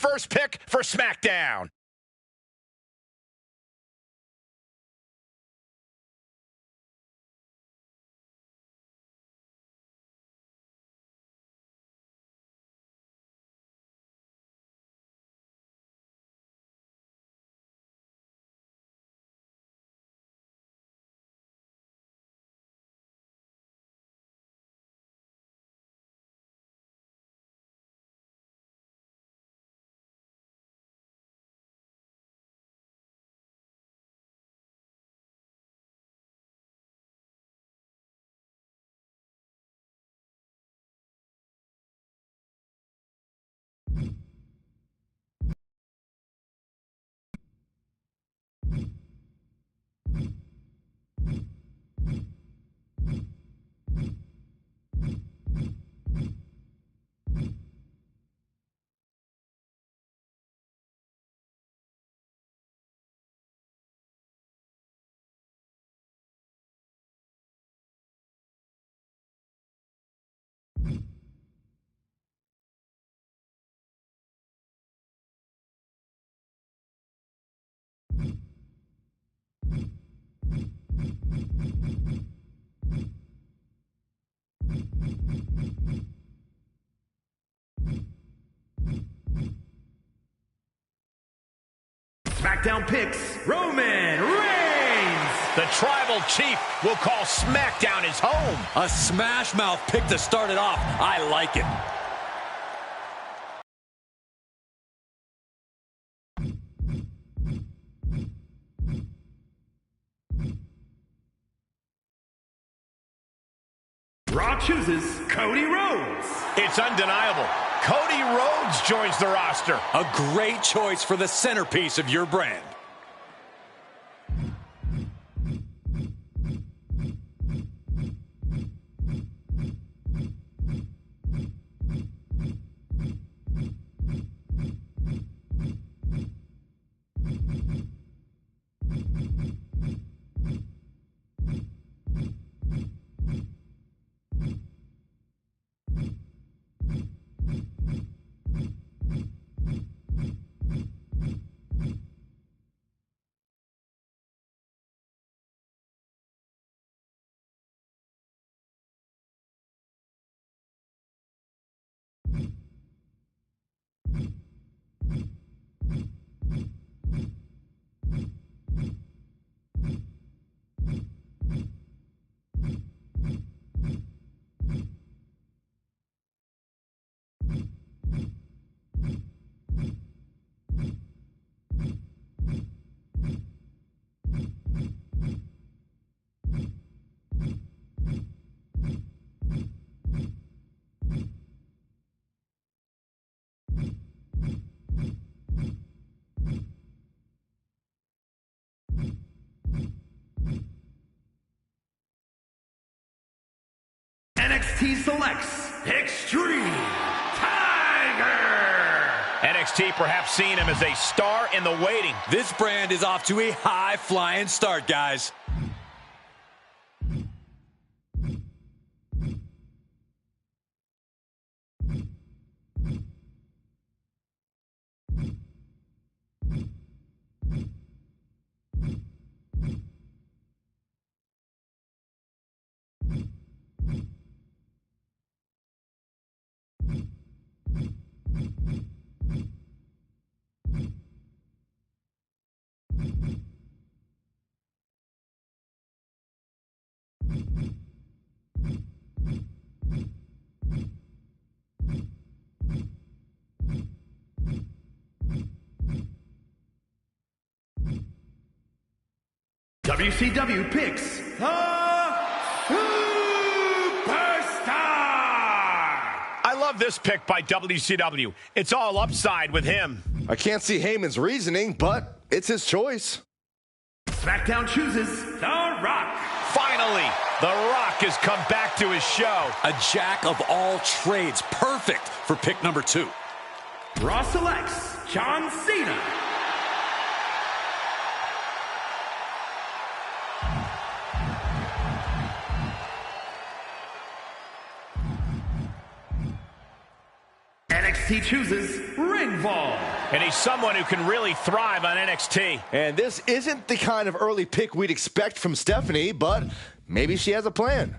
first pick for SmackDown. SmackDown picks Roman Reigns. The Tribal Chief will call SmackDown his home. A smash mouth pick to start it off. I like it. Raw chooses Cody Rhodes. It's undeniable. Cody Rhodes joins the roster. A great choice for the centerpiece of your brand. NXT selects Extreme Tiger. NXT perhaps seeing him as a star in the waiting. This brand is off to a high-flying start, guys. WCW picks the Superstar. I love this pick by WCW. It's all upside with him. I can't see Heyman's reasoning, but it's his choice. SmackDown chooses The Rock. Finally, The Rock has come back to his show. A jack of all trades. Perfect for pick number 2. Raw selects John Cena. NXT chooses Ringvall. And he's someone who can really thrive on NXT. And this isn't the kind of early pick we'd expect from Stephanie, but maybe she has a plan.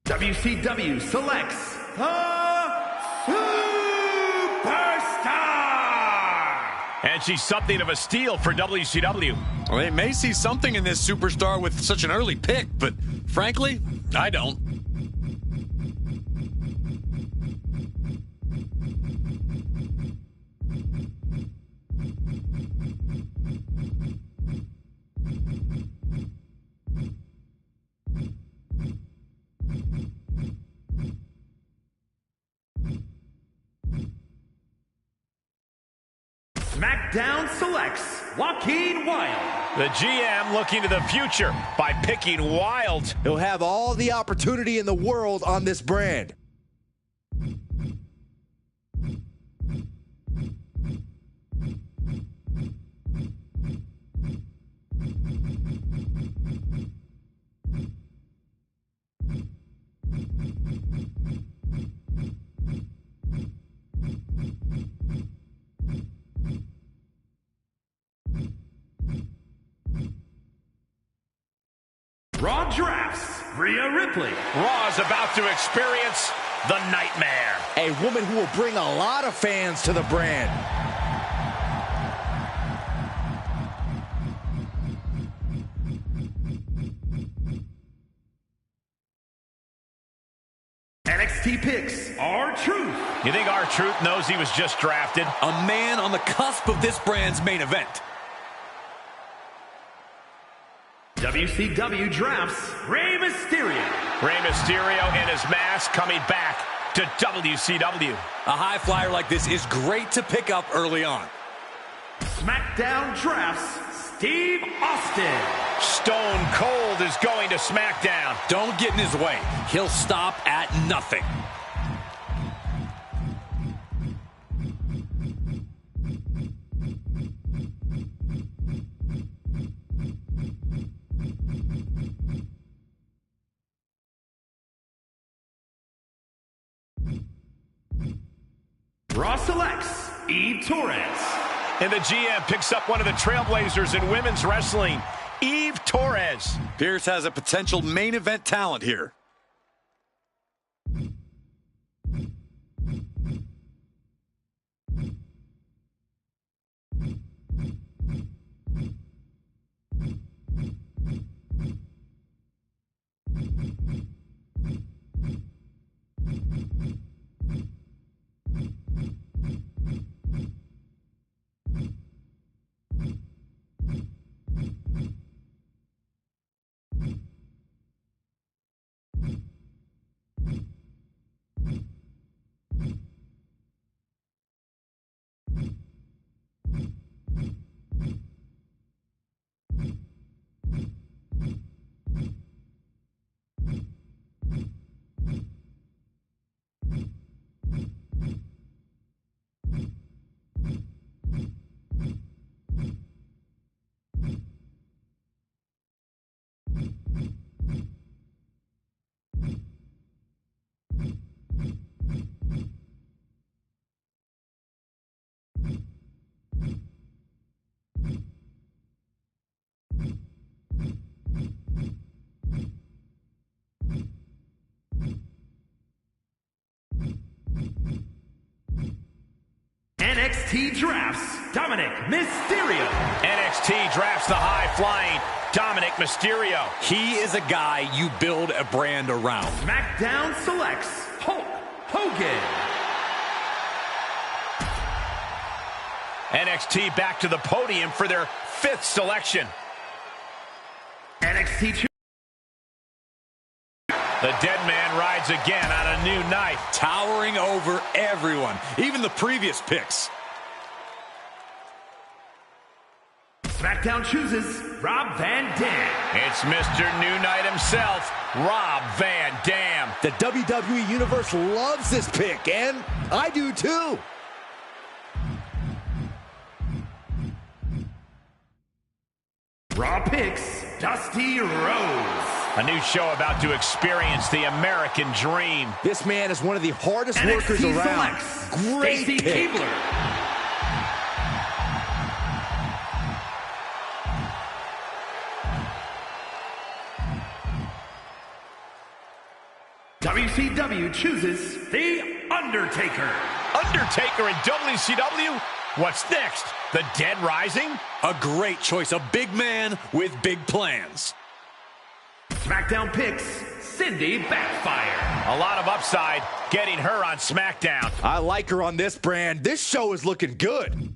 WCW selects a superstar. And she's something of a steal for WCW. Well, they may see something in this superstar with such an early pick, but frankly, I don't. SmackDown selects Joaquin Wilde. The GM looking to the future by picking Wilde. He'll have all the opportunity in the world on this brand. Raw drafts Rhea Ripley. Raw's about to experience the nightmare. A woman who will bring a lot of fans to the brand. NXT picks R-Truth. You think R-Truth knows he was just drafted? A man on the cusp of this brand's main event. WCW drafts Rey Mysterio. Rey Mysterio and his mask coming back to WCW. A high flyer like this is great to pick up early on. SmackDown drafts Steve Austin. Stone Cold is going to SmackDown. Don't get in his way. He'll stop at nothing. Raw selects Eve Torres. And the GM picks up one of the trailblazers in women's wrestling, Eve Torres. Pierce has a potential main event talent here. NXT drafts Dominic Mysterio. NXT drafts the high-flying Dominic Mysterio. He is a guy you build a brand around. SmackDown selects Hulk Hogan. NXT back to the podium for their 5th selection. NXT. The dead man rides again on a new night. Towering over everyone, even the previous picks. SmackDown chooses Rob Van Dam. It's Mr. New Night himself, Rob Van Dam. The WWE Universe loves this pick, and I do too. Raw picks Dusty Rhodes. A new show about to experience the American dream. This man is one of the hardest NXT workers around. selects Great Stacy pick. Keibler. WCW chooses The Undertaker. Undertaker in WCW? What's next? The dead rising? A great choice, a big man with big plans. SmackDown picks Cindy Backfire. A lot of upside getting her on SmackDown. I like her on this brand. This show is looking good.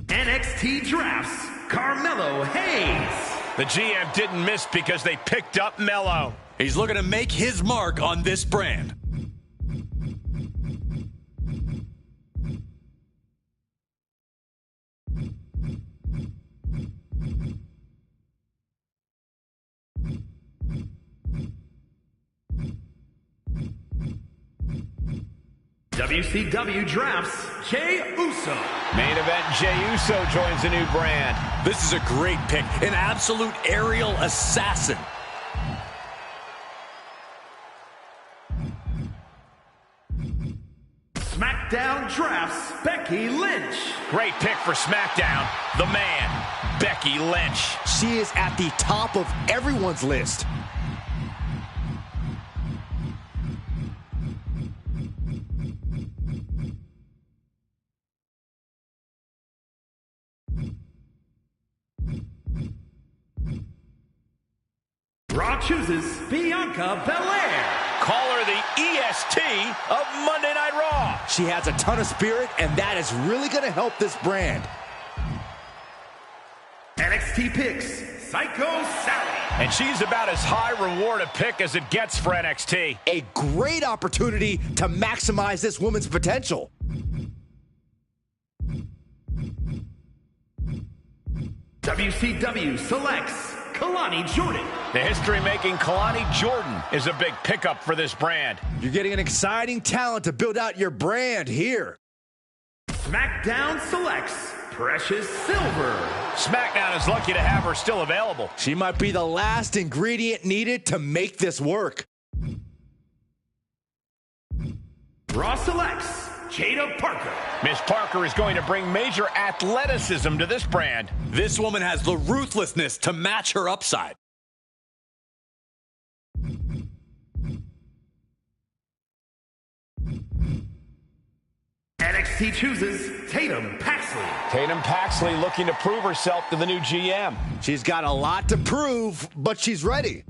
NXT drafts Carmelo Hayes. The GM didn't miss because they picked up Mello. He's looking to make his mark on this brand. WCW drafts Jey Uso. Main event, Jey Uso joins a new brand. This is a great pick, an absolute aerial assassin. SmackDown drafts Becky Lynch. Great pick for SmackDown. The man, Becky Lynch. She is at the top of everyone's list. Raw chooses Bianca Belair. Call her the EST of Monday Night Raw. She has a ton of spirit, and that is really going to help this brand. NXT picks Psycho Sally. And she's about as high reward a pick as it gets for NXT. A great opportunity to maximize this woman's potential. WCW selects Kalani Jordan. The history-making Kalani Jordan is a big pickup for this brand. You're getting an exciting talent to build out your brand here. SmackDown selects Precious Silver. SmackDown is lucky to have her still available. She might be the last ingredient needed to make this work. Raw selects Jada Parker. Miss Parker is going to bring major athleticism to this brand. This woman has the ruthlessness to match her upside. NXT chooses Tatum Paxley. Tatum Paxley looking to prove herself to the new GM. She's got a lot to prove, but she's ready.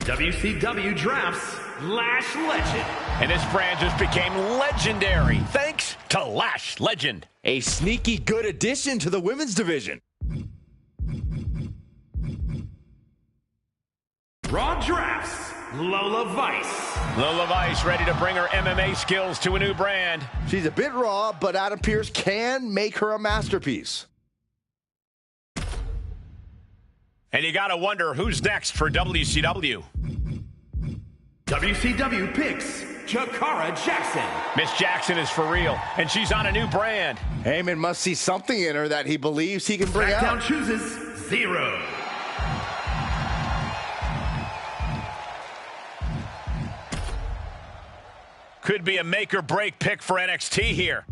WCW drafts Lash Legend. And this brand just became legendary thanks to Lash Legend. A sneaky good addition to the women's division. Raw drafts Lola Vice. Lola Vice ready to bring her MMA skills to a new brand. She's a bit raw, but Adam Pearce can make her a masterpiece. And you got to wonder who's next for WCW. WCW picks Jakara Jackson. Miss Jackson is for real, and she's on a new brand. Heyman must see something in her that he believes he can bring SmackDown out. chooses 0. Could be a make or break pick for NXT here.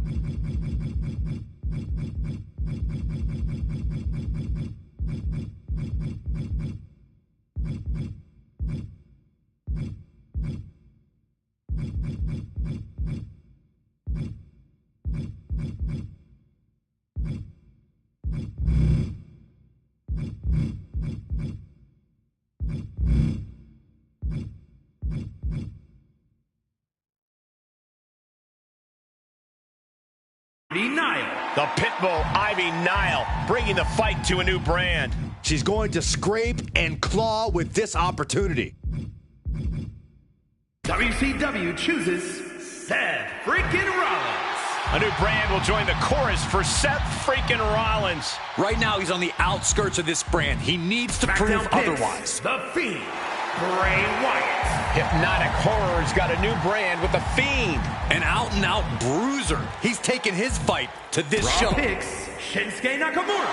Nile. The Pitbull, Ivy Nile, bringing the fight to a new brand. She's going to scrape and claw with this opportunity. WCW chooses Seth freaking Rollins. A new brand will join the chorus for Seth freaking Rollins. Right now, he's on the outskirts of this brand. He needs to prove SmackDown picks otherwise. The Fiend, Bray Wyatt. Hypnotic Horror's got a new brand with The Fiend. An out-and-out bruiser. He's taking his fight to this Raw show. picks Shinsuke Nakamura.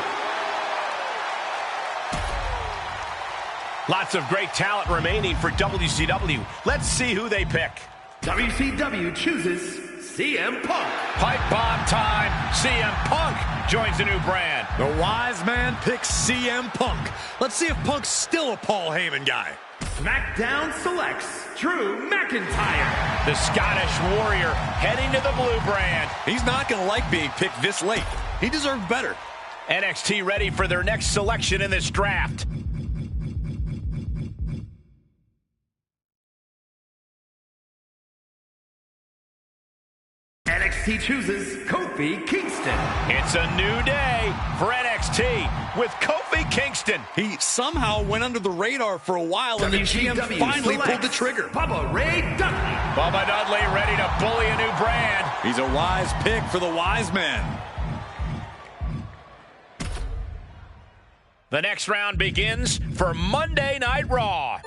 Lots of great talent remaining for WCW. Let's see who they pick. WCW chooses CM Punk. Pipe bomb time. CM Punk joins a new brand. The wise man picks CM Punk. Let's see if Punk's still a Paul Heyman guy. SmackDown selects Drew McIntyre. The Scottish Warrior heading to the blue brand. He's not going to like being picked this late. He deserved better. NXT ready for their next selection in this draft. NXT chooses Kofi Kingston. It's a new day for NXT with Kofi Kingston. He somehow went under the radar for a while, and the GM finally pulled the trigger. Bubba Ray Dudley. Bubba Dudley ready to bully a new brand. He's a wise pick for the wise man. The next round begins for Monday Night Raw.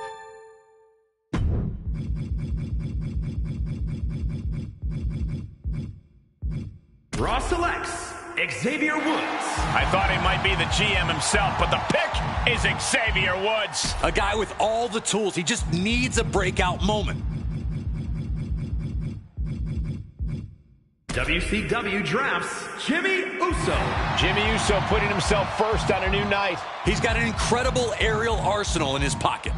Raw selects Xavier Woods. I thought he might be the GM himself, but the pick is Xavier Woods. A guy with all the tools. He just needs a breakout moment. WCW drafts Jimmy Uso. Jimmy Uso putting himself first on a new night. He's got an incredible aerial arsenal in his pocket.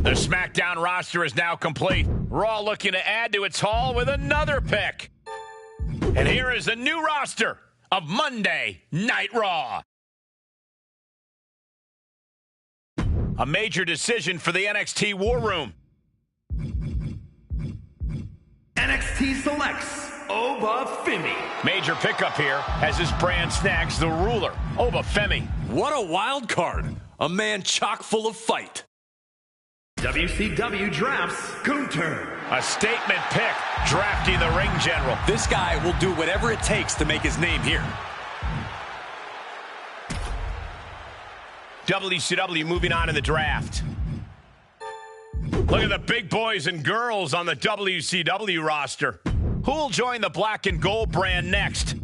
The SmackDown roster is now complete. Raw looking to add to its haul with another pick. And here is the new roster of Monday Night Raw. A major decision for the NXT War Room. NXT selects Oba Femi. Major pickup here as his brand snags the ruler, Oba Femi. What a wild card. A man chock full of fight. WCW drafts Gunther. A statement pick, drafting the ring general. This guy will do whatever it takes to make his name here. WCW moving on in the draft. Look at the big boys and girls on the WCW roster. Who will join the black and gold brand next?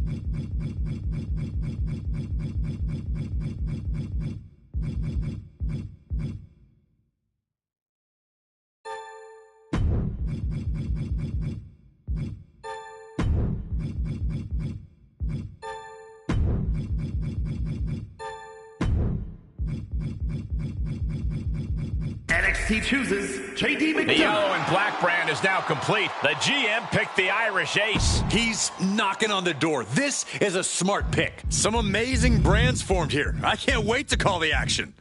NXT chooses JD McDonagh. The yellow and black brand is now complete. The GM picked the Irish Ace. He's knocking on the door. This is a smart pick. Some amazing brands formed here. I can't wait to call the action.